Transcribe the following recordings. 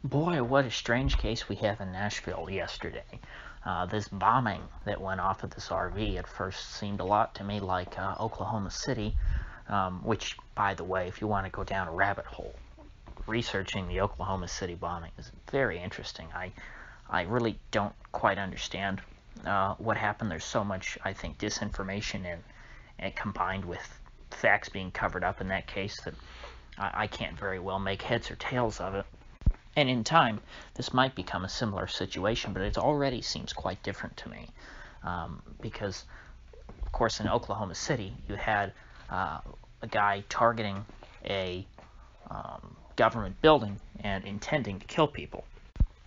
Boy, what a strange case we have in Nashville yesterday. This bombing that went off of this RV at first seemed a lot to me like Oklahoma City, which, by the way, if you want to go down a rabbit hole, researching the Oklahoma City bombing is very interesting. I really don't quite understand what happened. There's so much, I think, disinformation and combined with facts being covered up in that case that I can't very well make heads or tails of it. And in time, this might become a similar situation, but it already seems quite different to me. Because, of course, in Oklahoma City, you had a guy targeting a government building and intending to kill people.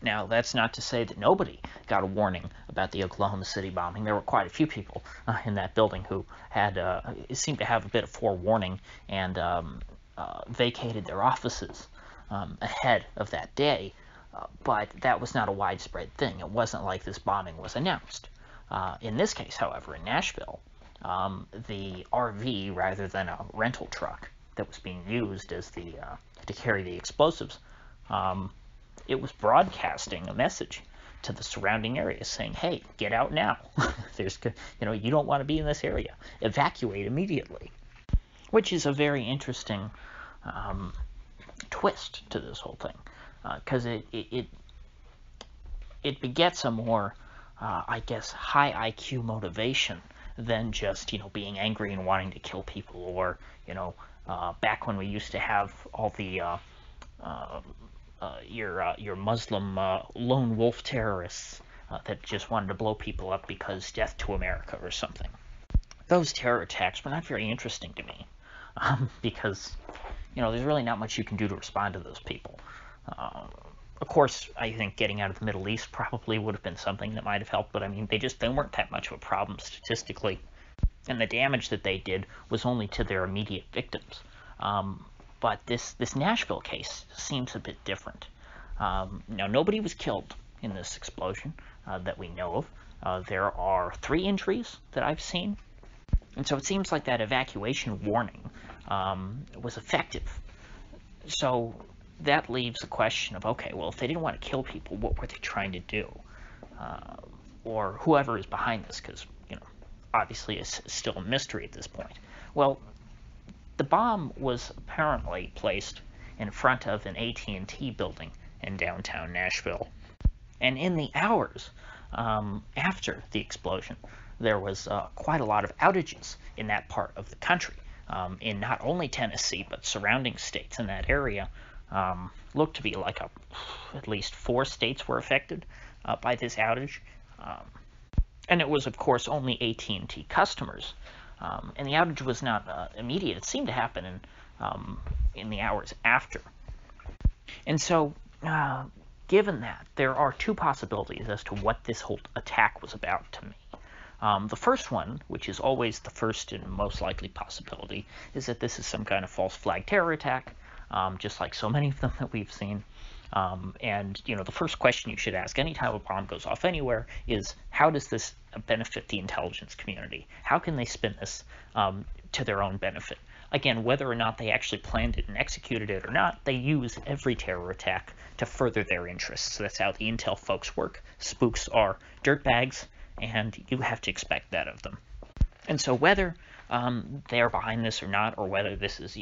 Now, that's not to say that nobody got a warning about the Oklahoma City bombing. There were quite a few people in that building who had seemed to have a bit of forewarning and vacated their offices ahead of that day, but that was not a widespread thing. It wasn't like this bombing was announced. In this case, however, in Nashville, the RV, rather than a rental truck that was being used as the to carry the explosives, it was broadcasting a message to the surrounding area saying, "Hey, get out now. There's, you don't want to be in this area. Evacuate immediately," which is a very interesting twist to this whole thing, because it begets a more, I guess, high IQ motivation than just being angry and wanting to kill people, or back when we used to have all the your Muslim lone wolf terrorists that just wanted to blow people up because death to America or something. Those terror attacks were not very interesting to me, because there's really not much you can do to respond to those people. Of course, I think getting out of the Middle East probably would have been something that might have helped, but I mean, they weren't that much of a problem statistically, and the damage that they did was only to their immediate victims. But this Nashville case seems a bit different. Now, nobody was killed in this explosion that we know of. There are 3 injuries that I've seen, and so it seems like that evacuation warning was effective. So that leaves the question of, okay, well, if they didn't want to kill people, what were they trying to do? Or whoever is behind this, because, obviously it's still a mystery at this point. Well, the bomb was apparently placed in front of an AT&T building in downtown Nashville. And in the hours after the explosion, there was quite a lot of outages in that part of the country. In not only Tennessee, but surrounding states in that area. Looked to be like at least 4 states were affected by this outage. And it was, of course, only AT&T customers. And the outage was not immediate. It seemed to happen in the hours after. And so, given that, there are 2 possibilities as to what this whole attack was about to me. The first one, which is always the first and most likely possibility, is that this is some kind of false flag terror attack, just like so many of them that we've seen. And, the first question you should ask anytime a bomb goes off anywhere is, how does this benefit the intelligence community? How can they spin this to their own benefit? Again, whether or not they actually planned it and executed it or not, they use every terror attack to further their interests. So that's how the intel folks work. Spooks are dirtbags, and you have to expect that of them. And so whether they're behind this or not, or whether this is,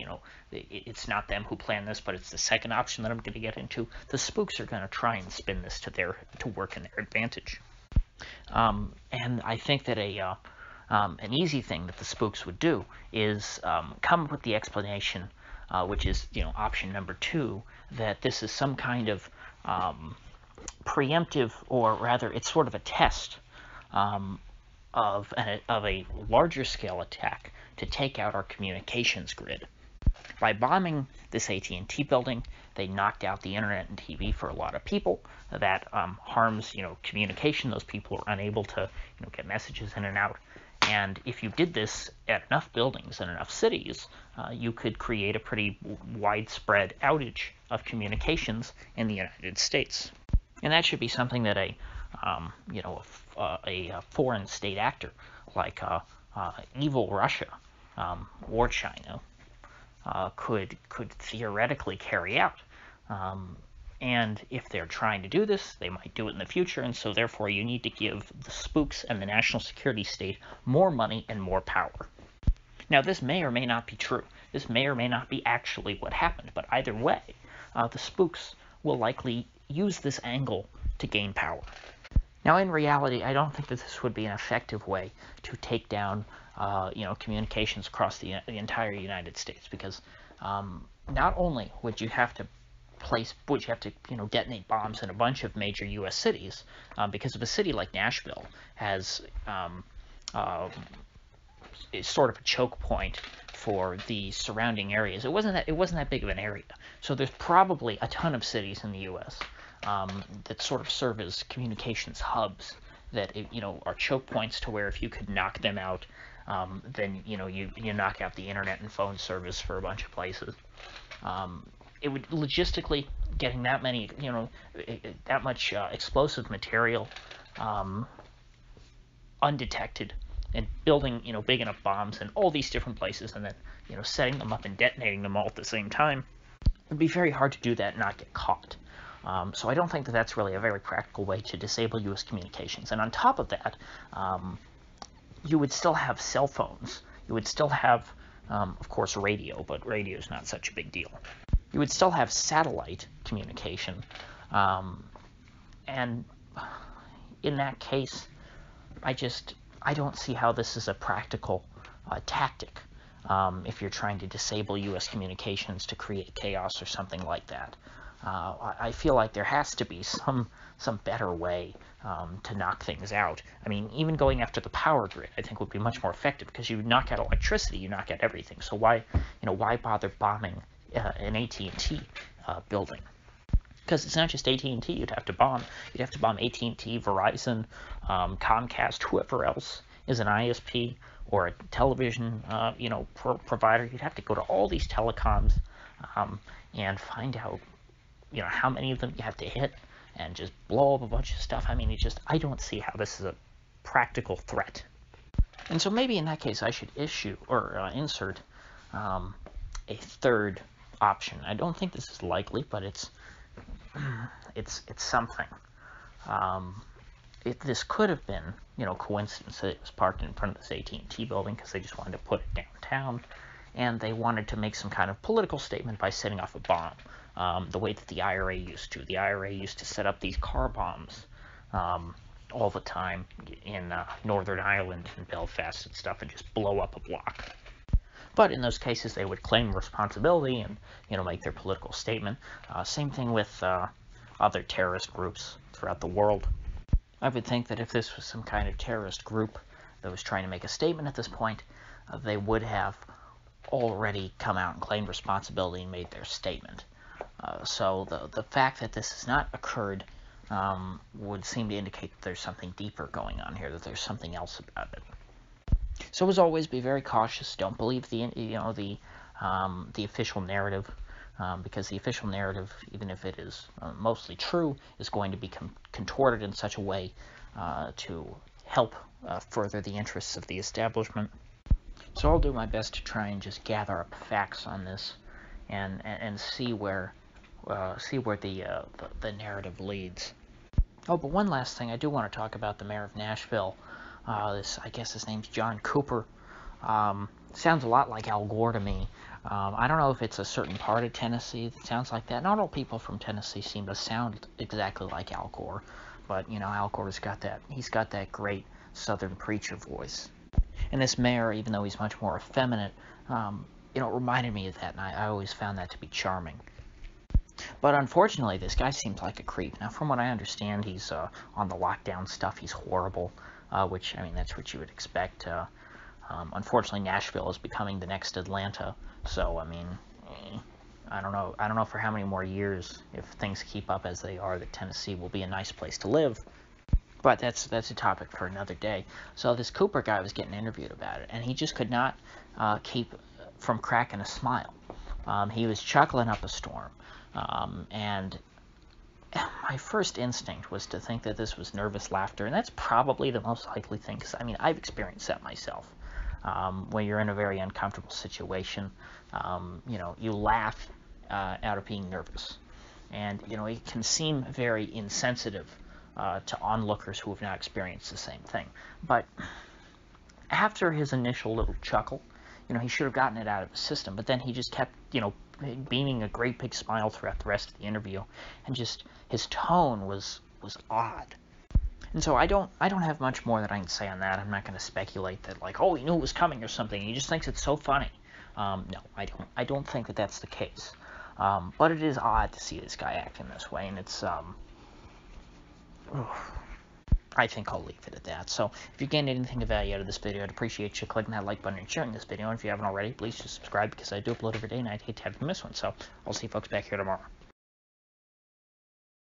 it's not them who planned this, but it's the second option that I'm going to get into, the spooks are going to try and spin this to work in their advantage. And I think that an easy thing that the spooks would do is come up with the explanation, which is, option number 2, that this is some kind of preemptive, or rather, it's sort of a test of a larger scale attack to take out our communications grid. By bombing this AT&T building, they knocked out the internet and TV for a lot of people. That harms, communication. Those people are unable to, get messages in and out. And if you did this at enough buildings in enough cities, you could create a pretty widespread outage of communications in the United States. And that should be something that a foreign state actor like evil Russia or China could theoretically carry out. And if they're trying to do this, they might do it in the future, and so therefore you need to give the spooks and the national security state more money and more power. Now, this may or may not be true. This may or may not be actually what happened, but either way, the spooks will likely use this angle to gain power. Now, in reality, I don't think that this would be an effective way to take down, communications across the entire United States, because not only would you have to detonate bombs in a bunch of major U.S. cities, because if a city like Nashville has is sort of a choke point for the surrounding areas. It wasn't that big of an area. So there's probably a ton of cities in the U.S. That sort of serve as communications hubs that are choke points to where if you could knock them out, then you knock out the internet and phone service for a bunch of places. It would logistically getting that many that much explosive material undetected and building big enough bombs in all these different places and then setting them up and detonating them all at the same time, it'd be very hard to do that and not get caught. So I don't think that that's really a very practical way to disable U.S. communications. And on top of that, you would still have cell phones. You would still have, of course, radio, but radio is not such a big deal. You would still have satellite communication. And in that case, I don't see how this is a practical tactic if you're trying to disable U.S. communications to create chaos or something like that. I feel like there has to be some better way to knock things out. I mean, even going after the power grid, I think would be much more effective because you knock out electricity, you knock out everything. So why bother bombing an AT&T building? Because it's not just AT&T you'd have to bomb. You'd have to bomb AT&T, Verizon, Comcast, whoever else is an ISP or a television provider. You'd have to go to all these telecoms and find out how many of them you have to hit and just blow up a bunch of stuff. I mean, I don't see how this is a practical threat. And so maybe in that case I should insert a third option. I don't think this is likely, but it's something. This could have been, coincidence that it was parked in front of this AT&T building because they just wanted to put it downtown, and they wanted to make some kind of political statement by setting off a bomb, the way that the IRA used to. The IRA used to set up these car bombs all the time in Northern Ireland and Belfast and stuff, and just blow up a block. But in those cases, they would claim responsibility and, make their political statement. Same thing with other terrorist groups throughout the world. I would think that if this was some kind of terrorist group that was trying to make a statement at this point, they would have already come out and claimed responsibility and made their statement. So the fact that this has not occurred would seem to indicate that there's something deeper going on here, that there's something else about it. So as always, be very cautious. Don't believe the official narrative, because the official narrative, even if it is mostly true, is going to be contorted in such a way to help further the interests of the establishment. So I'll do my best to try and just gather up facts on this and see where the narrative leads. Oh, but one last thing, I do want to talk about the mayor of Nashville. I guess his name's John Cooper. Sounds a lot like Al Gore to me. I don't know if it's a certain part of Tennessee that sounds like that. Not all people from Tennessee seem to sound exactly like Al Gore, but Al Gore's got that great Southern preacher voice. And this mayor, even though he's much more effeminate, it reminded me of that, and I always found that to be charming. But unfortunately, this guy seems like a creep. Now, from what I understand, he's on the lockdown stuff. He's horrible, which, that's what you would expect. Unfortunately, Nashville is becoming the next Atlanta. So, I don't know for how many more years, if things keep up as they are, that Tennessee will be a nice place to live. But that's a topic for another day. So this Cooper guy was getting interviewed about it, and he just could not keep from cracking a smile. He was chuckling up a storm. And my first instinct was to think that this was nervous laughter, and that's probably the most likely thing, because, I've experienced that myself. When you're in a very uncomfortable situation, you laugh out of being nervous. And, it can seem very insensitive to onlookers who have not experienced the same thing. But after his initial little chuckle, he should have gotten it out of his system, but then he just kept, beaming a great big smile throughout the rest of the interview, and just his tone was odd. And so I don't have much more that I can say on that. I'm not going to speculate that, like, oh, he knew it was coming or something. He just thinks it's so funny. No, I don't think that that's the case. But it is odd to see this guy acting this way, and it's I think I'll leave it at that. So if you gained anything of value out of this video, I'd appreciate you clicking that like button and sharing this video. And if you haven't already, please just subscribe, because I do upload every day and I'd hate to have you miss one. So I'll see you folks back here tomorrow.